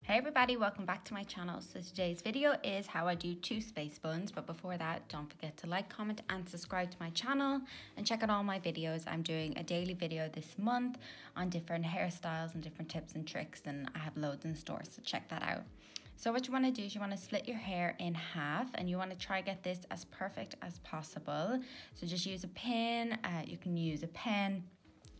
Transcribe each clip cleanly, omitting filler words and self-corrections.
Hey everybody, welcome back to my channel. So today's video is how I do 2 space buns, but before that, don't forget to like, comment and subscribe to my channel and check out all my videos. I'm doing a daily video this month on different hairstyles and different tips and tricks, and I have loads in store, so check that out. So what you want to do is you want to split your hair in half and you want to try get this as perfect as possible. So just use a pin, you can use a pen,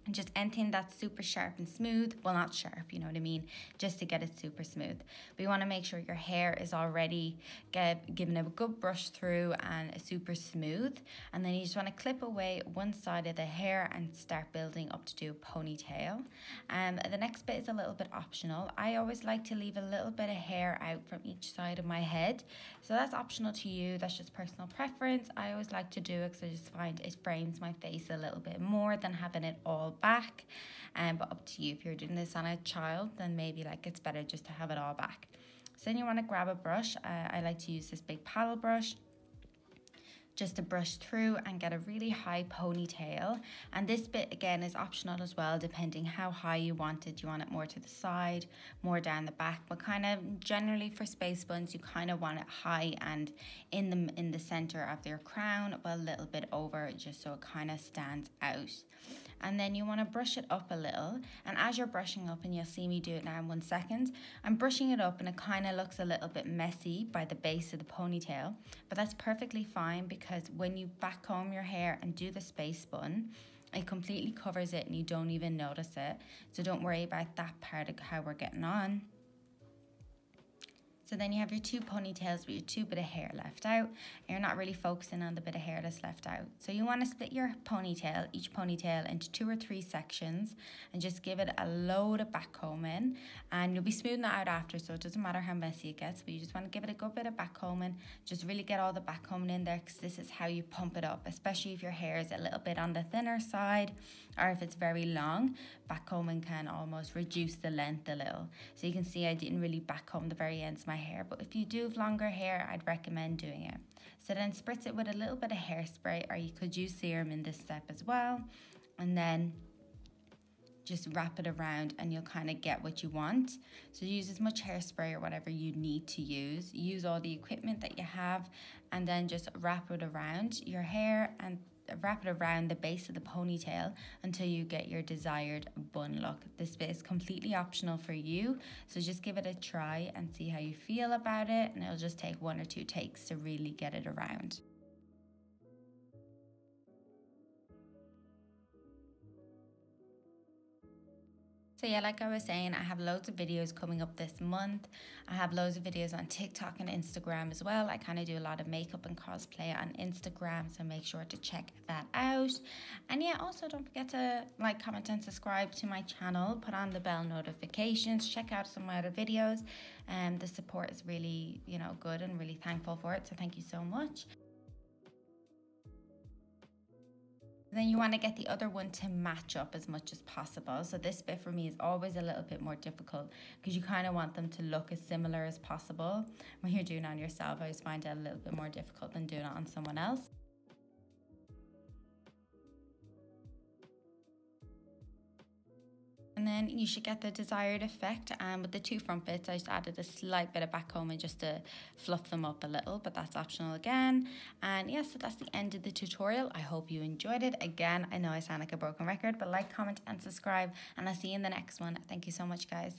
and just anything that's super sharp and smooth. Well, not sharp, you know what I mean, just to get it super smooth. But you want to make sure your hair is already given a good brush through and super smooth. And then you just want to clip away one side of the hair and start building up to do a ponytail. The next bit is a little bit optional. I always like to leave a little bit of hair out from each side of my head, so that's optional to you. That's just personal preference. I always like to do it because I just find it frames my face a little bit more than having it all back. But up to you. If you're doing this on a child, then maybe like it's better just to have it all back. So then you want to grab a brush. I like to use this big paddle brush just to brush through and get a really high ponytail. And this bit again is optional as well, depending how high you want it. You want it more to the side, more down the back, but kind of generally for space buns you kind of want it high and in the center of your crown, but a little bit over, just so it kind of stands out. And then you want to brush it up a little, and as you're brushing up, and you'll see me do it now in 1 second, I'm brushing it up and it kind of looks a little bit messy by the base of the ponytail, but that's perfectly fine because when you back comb your hair and do the space bun, it completely covers it and you don't even notice it. So don't worry about that part of how we're getting on. So then you have your 2 ponytails with your 2 bit of hair left out. You're not really focusing on the bit of hair that's left out. So you want to split your ponytail, each ponytail, into 2 or 3 sections and just give it a load of back combing. And you'll be smoothing that out after, so it doesn't matter how messy it gets, but you just want to give it a good bit of back combing. Just really get all the back combing in there, because this is how you pump it up, especially if your hair is a little bit on the thinner side or if it's very long. Back combing can almost reduce the length a little. So you can see I didn't really back comb the very ends of my hair, but if you do have longer hair, I'd recommend doing it. So then spritz it with a little bit of hairspray, or you could use serum in this step as well, and then just wrap it around and you'll kind of get what you want. So use as much hairspray or whatever you need to use all the equipment that you have, and then just wrap it around your hair and wrap it around the base of the ponytail until you get your desired bun look. This bit is completely optional for you, so just give it a try and see how you feel about it, and it'll just take 1 or 2 takes to really get it around. So yeah, like I was saying, I have loads of videos coming up this month. I have loads of videos on TikTok and Instagram as well. I kind of do a lot of makeup and cosplay on Instagram, so make sure to check that out. And yeah, also don't forget to like, comment and subscribe to my channel. Put on the bell notifications. Check out some of my other videos. The support is really, good, and really thankful for it. So thank you so much. Then you want to get the other one to match up as much as possible. So this bit for me is always a little bit more difficult because you kind of want them to look as similar as possible. When you're doing it on yourself, I always find it a little bit more difficult than doing it on someone else. And then you should get the desired effect. And with the 2 front bits, I just added a slight bit of back combing just to fluff them up a little, but that's optional again. And yeah, so that's the end of the tutorial. I hope you enjoyed it. Again, I know I sound like a broken record, but like, comment and subscribe, and I'll see you in the next one. Thank you so much, guys.